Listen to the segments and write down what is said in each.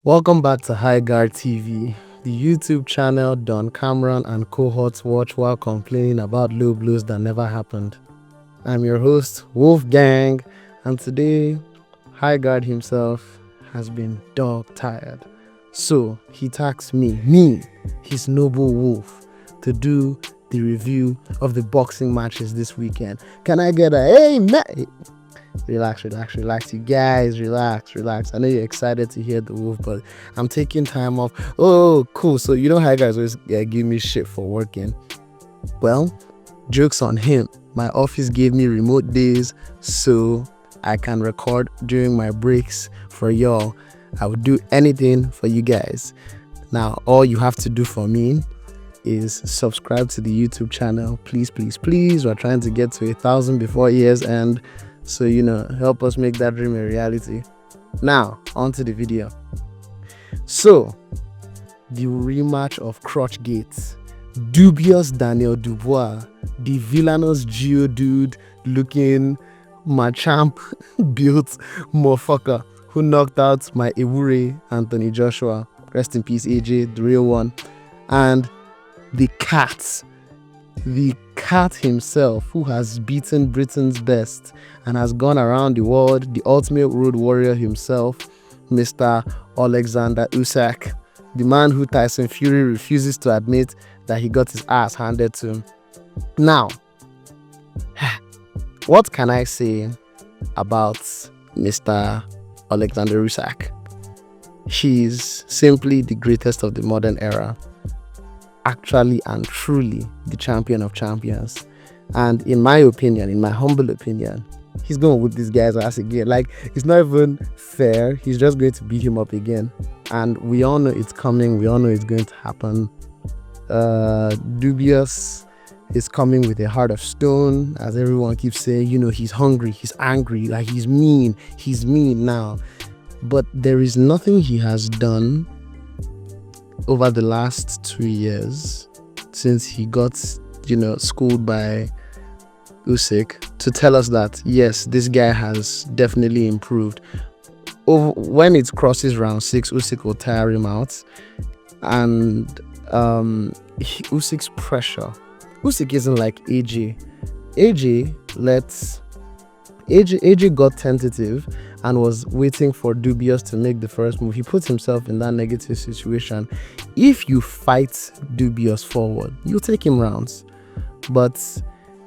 Welcome back to High Guard TV, the YouTube channel Don Cameron and cohorts watch while complaining about low blows that never happened. I'm your host, Wolfgang, and today, High Guard himself has been dog tired. So he tasked me, his noble wolf, to do the review of the boxing matches this weekend. Can I get a hey, man? Relax, you guys, relax. I know you're excited to hear the wolf, but I'm taking time off. Oh, cool. So you know how you guys always give me shit for working. Well, joke's on him. My office gave me remote days so I can record during my breaks for y'all. I would do anything for you guys. Now, all you have to do for me is subscribe to the YouTube channel. Please. We're trying to get to 1,000 before year's end. So, help us make that dream a reality. Now, on to the video. So, the rematch of Crotch Gates. Dubious Daniel Dubois, the villainous geodude looking Machamp built motherfucker who knocked out my Ewure Anthony Joshua. Rest in peace, AJ, the real one. And the cat himself, who has beaten Britain's best and has gone around the world, the ultimate road warrior himself, Mr. Alexander Usyk, the man who Tyson Fury refuses to admit that he got his ass handed to him. Now, what can I say about Mr. Alexander Usyk? He's simply the greatest of the modern era. Actually and truly the champion of champions, and in my humble opinion, he's gonna whip this guy's ass again. Like, it's not even fair. He's just going to beat him up again, and we all know it's coming. We all know it's going to happen. Dubious is coming with a heart of stone, as everyone keeps saying. He's hungry, he's angry, like he's mean now, but there is nothing he has done over the last 2 years since he got, schooled by Usyk to tell us that, yes, this guy has definitely improved. When it crosses round 6, Usyk will tire him out. And Usyk's pressure. Usyk isn't like AJ. AJ got tentative and was waiting for Dubious to make the first move. He put himself in that negative situation. If you fight Dubious forward, you'll take him rounds. But,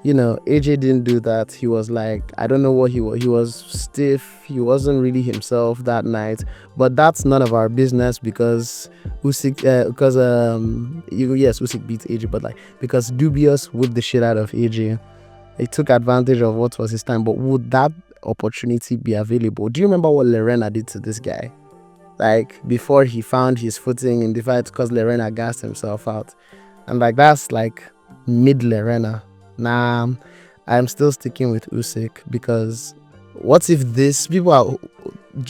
AJ didn't do that. He was like, I don't know what he was. He was stiff. He wasn't really himself that night. But that's none of our business because Usyk beats AJ, but because Dubious whipped the shit out of AJ. He took advantage of what was his time. But would that opportunity be available? Do you remember what Lerena did to this guy? Before he found his footing in the fight, because Lerena gassed himself out. And that's mid Lerena. Nah, I'm still sticking with Usyk, because what if this, people are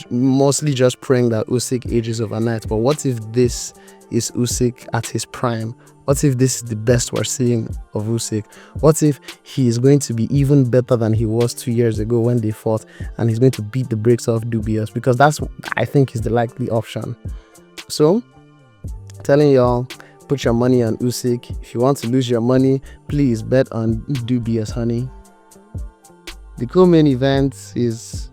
mostly just praying that Usyk ages overnight, but what if this is Usyk at his prime? What if this is the best we're seeing of Usyk? What if he is going to be even better than he was 2 years ago when they fought, and he's going to beat the brakes off Dubious? Because that's, I think, is the likely option. So, telling y'all, put your money on Usyk. If you want to lose your money, please bet on Dubious, honey. The co-main event is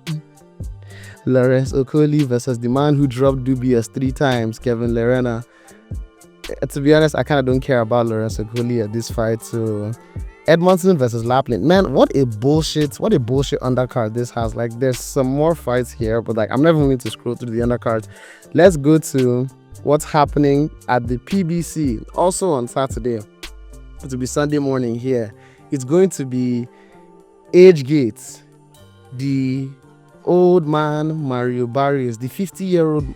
Lawrence Okoli versus the man who dropped Dubious 3 times, Kevin Lerena. To be honest, I kind of don't care about Lawrence Okoli at this fight. So, Edmondson versus Lapland. Man, what a bullshit undercard this has. There's some more fights here, but I'm never going to scroll through the undercards. Let's go to what's happening at the PBC. Also on Saturday. It will be Sunday morning here. It's going to be Age Gates, the old man Mario Barrios, the 50-year-old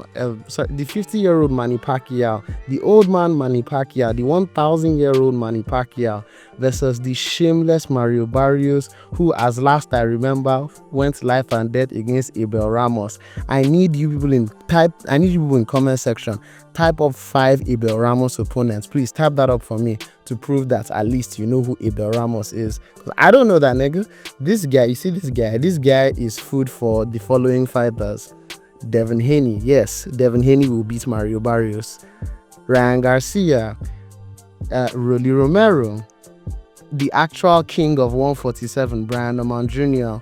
Manny Pacquiao, the old man Manny Pacquiao, the 1,000-year-old Manny Pacquiao versus the shameless Mario Barrios, who, as last I remember, went life and death against Abel Ramos. I need you people in comment section. Type up 5 Abel Ramos opponents. Please type that up for me to prove that at least you know who Abel Ramos is. I don't know that nigga. This guy, you see this guy is food for the following fighters: Devin Haney. Yes, Devin Haney will beat Mario Barrios. Ryan Garcia, Rolly Romero, the actual king of 147, Brian Norman Jr.,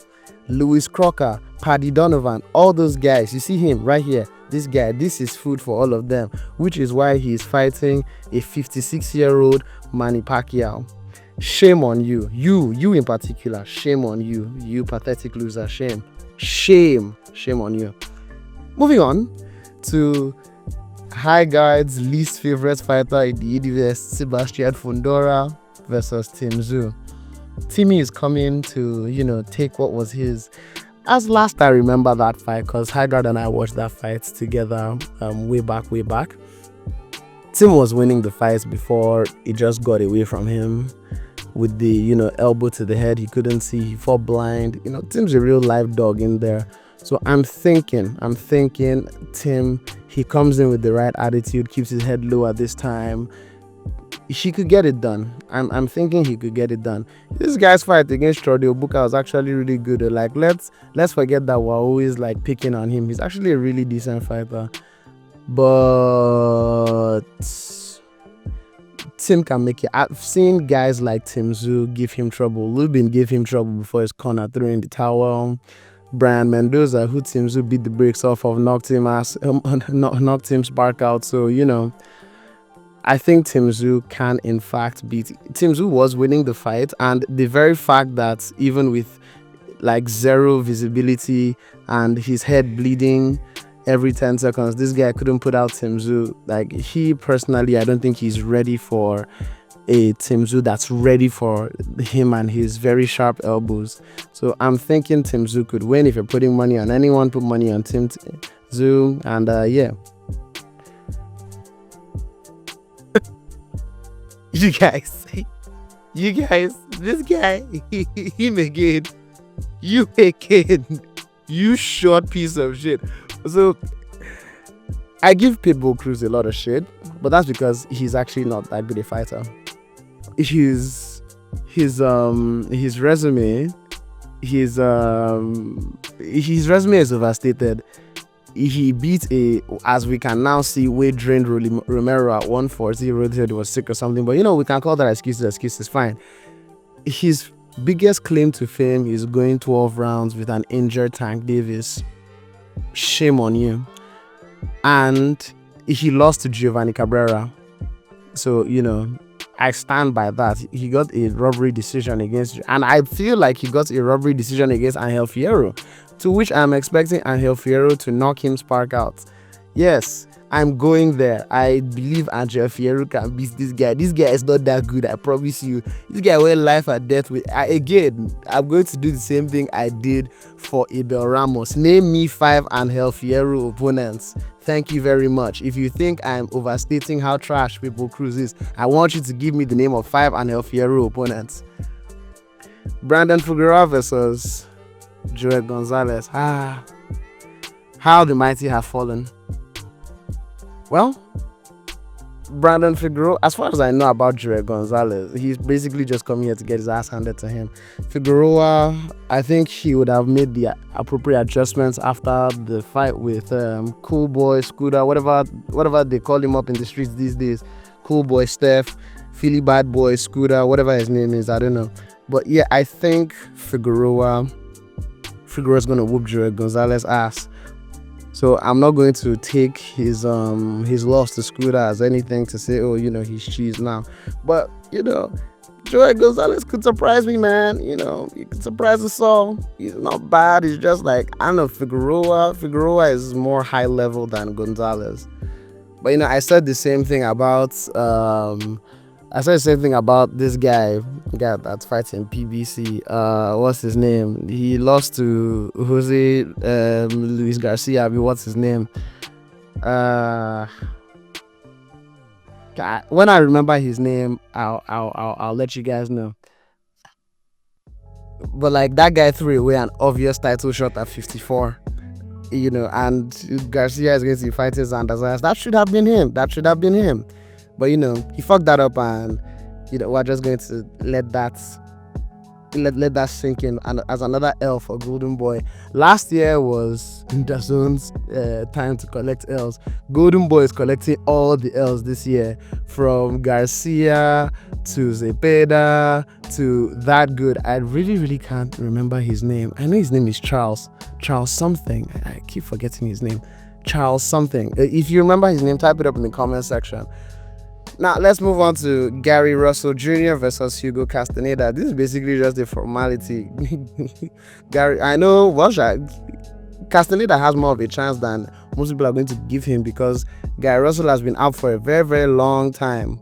Louis Crocker, Paddy Donovan, all those guys. You see him right here. This guy, this is food for all of them, which is why he's fighting a 56-year-old Manny Pacquiao. Shame on you. You in particular. Shame on you. You pathetic loser. Shame. Shame on you. Moving on to High Guard's least favorite fighter in the universe, Sebastian Fundora versus Tim Tszyu. Timmy is coming to, take what was his. As last I remember that fight, because High Guard and I watched that fight together way back. Tim was winning the fight before it just got away from him with the, elbow to the head. He couldn't see. He fought blind. Tim's a real live dog in there. So I'm thinking, Tim, he comes in with the right attitude, keeps his head low at this time. He could get it done. I'm thinking he could get it done. This guy's fight against Claudio Buca was actually really good. Like, let's forget that we're always like picking on him. He's actually a really decent fighter. But Tim can make it. I've seen guys like Tim Tszyu give him trouble. Lubin gave him trouble before his corner, threw in the towel. Brian Mendoza, who Tim Tszyu beat the brakes off of, knocked him spark out. So, I think Tim Tszyu can in fact beat. Tim Tszyu was winning the fight, and the very fact that even with like zero visibility and his head bleeding every 10 seconds, this guy couldn't put out Tim Tszyu. Like, he personally, I don't think he's ready for a Tim Tszyu that's ready for him and his very sharp elbows. So I'm thinking Tim Tszyu could win. If you're putting money on anyone, put money on Tim Tszyu. And yeah. You guys, this guy, him again, you short piece of shit. So I give Pitbull Cruz a lot of shit, but that's because he's actually not that good a fighter. His resume is overstated. He beat as we can now see, weight drained Romero at 140. He said he was sick or something, but we can call that excuses. Fine. His biggest claim to fame is going 12 rounds with an injured Tank Davis. Shame on you. And he lost to Giovanni Cabrera. So, I stand by that. He got a robbery decision against, and I feel like he got a robbery decision against Angel Fierro, to which I'm expecting Angel Fierro to knock him spark out. Yes, I'm going there. I believe Angel Fierro can beat this guy. This guy is not that good, I promise you. This guy went life or death with. Again, I'm going to do the same thing I did for Abel Ramos. Name me 5 Angel Fierro opponents. Thank you very much. If you think I'm overstating how trash Pitbull Cruz is, I want you to give me the name of 5 Angel Fierro opponents. Brandon Figueroa versus Joel Gonzalez. How the mighty have fallen. Well, Brandon Figueroa, as far as I know about Joel Gonzalez, he's basically just coming here to get his ass handed to him. Figueroa, I think he would have made the appropriate adjustments after the fight with Cool Boy, Scooter, whatever they call him up in the streets these days. Cool Boy Steph, Philly Bad Boy, Scooter, whatever his name is, I don't know. But yeah, I think Figueroa's going to whoop Joel Gonzalez's ass. So I'm not going to take his loss to Scooter as anything to say, oh, he's cheese now. But, Joel Gonzalez could surprise me, man. He could surprise us all. He's not bad. He's just like, I don't know, Figueroa. Figueroa is more high level than Gonzalez. But, I said the same thing about this guy that's fighting PBC. What's his name? He lost to Jose Luis Garcia. What's his name? When I remember his name, I'll let you guys know. But like, that guy threw away an obvious title shot at 54. And Garcia is going to be fighting Xander Zayas. That should have been him. But he fucked that up, and we're just going to let that let that sink in, and as another L for Golden Boy. Last year was Dazone's time to collect L's. Golden Boy is collecting all the L's this year, from Garcia to Zepeda to that good. I really can't remember his name. I know his name is Charles something. I keep forgetting his name. Charles something. If you remember his name, type it up in the comment section. Now let's move on to Gary Russell Jr. versus Hugo Castaneda. This is basically just a formality. I know Castaneda has more of a chance than most people are going to give him, because Gary Russell has been out for a very long time.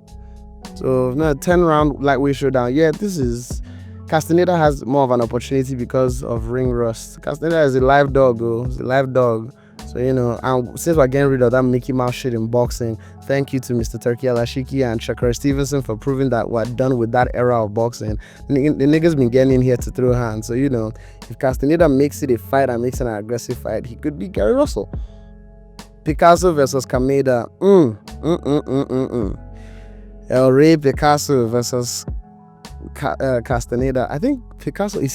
So 10 round lightweight showdown. Yeah, this is Castaneda has more of an opportunity because of ring rust. Castaneda is a live dog, He's a live dog. So, and since we're getting rid of that Mickey Mouse shit in boxing, thank you to Mr. Turki Alashiki and Shakur Stevenson for proving that we're done with that era of boxing. The niggas been getting in here to throw hands. So, if Castaneda makes it a fight and makes an aggressive fight, he could beat Gary Russell. Picasso versus Kameda. El Rey Picasso versus Castaneda. I think Picasso I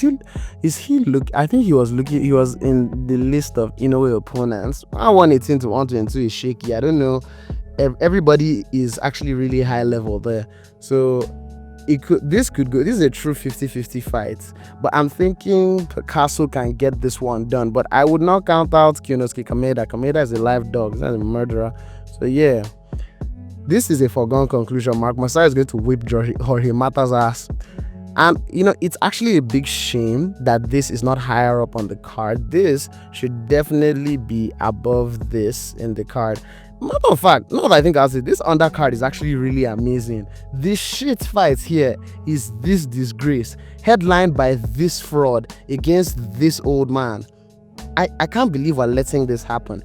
think he was in the list of Inoue opponents. 118 to 122 is shaky. I don't know. Everybody is actually really high level there, so this could go. This is a true 50-50 fight, but I'm thinking Picasso can get this one done. But I would not count out Kyonosuke Kameda. Kameda is a live dog. He's not a murderer. So yeah, this is a foregone conclusion. Mark Masai is going to whip Jorge Mata's ass. And, it's actually a big shame that this is not higher up on the card. This should definitely be above this in the card. Matter of fact, now that I think I'll say, this undercard is actually really amazing. This shit fight here is this disgrace, headlined by this fraud against this old man. I can't believe we're letting this happen.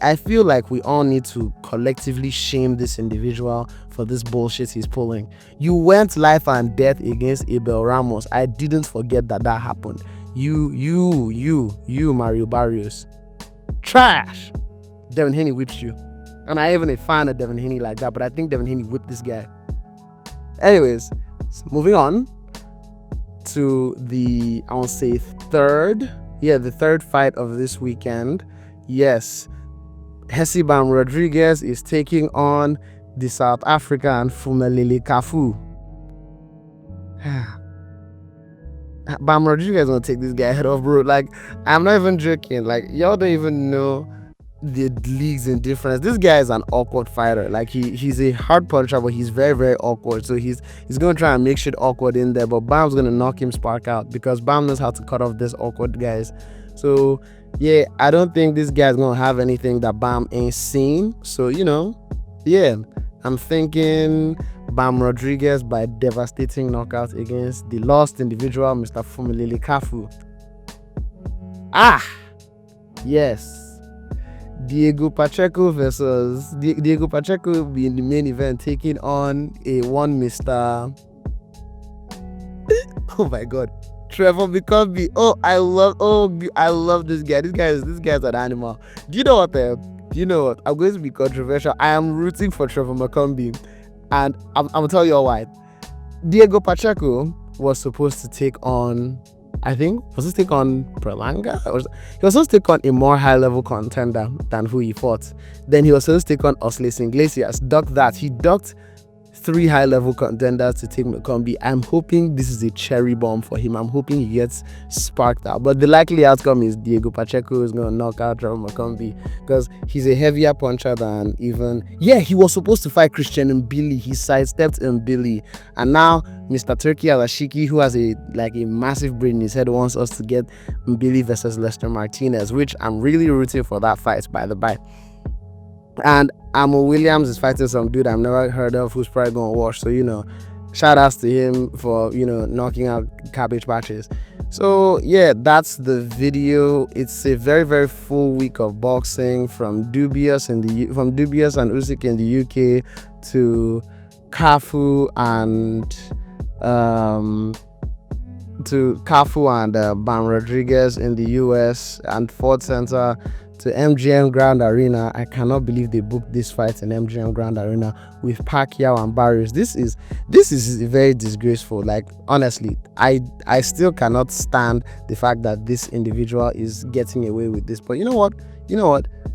I feel like we all need to collectively shame this individual for this bullshit he's pulling. You went life and death against Abel Ramos. I didn't forget that happened. You, Mario Barrios. Trash. Devin Haney whipped you. And I ain't even a fan of Devin Haney like that, but I think Devin Haney whipped this guy. Anyways, moving on to the third fight of this weekend. Yes, Hesibam Rodriguez is taking on the South African Fumelele Kafu. Bam Rodriguez is gonna take this guy head off, bro. Like, I'm not even joking. Like, y'all don't even know the leagues in difference. This guy is an awkward fighter. Like, he's a hard puncher, but he's very awkward. So he's gonna try and make shit awkward in there, but Bam's gonna knock him spark out, because Bam knows how to cut off this awkward guys. So yeah, I don't think this guy's gonna have anything that Bam ain't seen. So yeah, I'm thinking Bam Rodriguez by devastating knockout against the lost individual, Mr. Fumelele Kafu. Yes, Diego Pacheco versus Diego Pacheco will be in the main event, taking on one Mr. Oh my god, Trevor McCombie. I love this guy. This guy's an animal. Do you know what? I'm going to be controversial. I am rooting for Trevor McCombie, and I'm gonna tell you all why. Diego Pacheco was supposed to take on, take on Berlanga? He was supposed to take on a more high-level contender than who he fought. Then he was supposed to take on Osles Iglesias. Ducked that. He ducked 3 high-level contenders to take McCombie. I'm hoping this is a cherry bomb for him. I'm hoping he gets sparked out. But the likely outcome is Diego Pacheco is going to knock out Trevor McCombie, because he's a heavier puncher than even... Yeah, he was supposed to fight Christian Mbili. He sidestepped Mbili. And now Mr. Turki Alashiki, who has a massive brain in his head, wants us to get Mbili versus Lester Martinez, which I'm really rooting for that fight, by the by. And Amo Williams is fighting some dude I've never heard of, who's probably gonna wash. So shout outs to him for knocking out Cabbage Patches. So yeah, that's the video. It's a very full week of boxing, from Dubois and Usyk in the UK to Kafu and Bam Rodriguez in the US, and Ford Center to MGM Grand Arena. I cannot believe they booked this fight in MGM Grand Arena with Pacquiao and Barrios. This is very disgraceful. Like, honestly, I still cannot stand the fact that this individual is getting away with this. But you know what?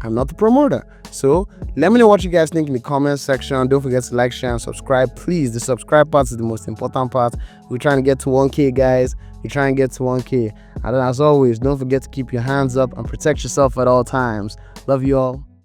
I'm not the promoter. So let me know what you guys think in the comment section. Don't forget to like, share, and subscribe. Please, the subscribe part is the most important part. We're trying to get to 1K, guys. We're trying to get to 1K. And then, as always, don't forget to keep your hands up and protect yourself at all times. Love you all.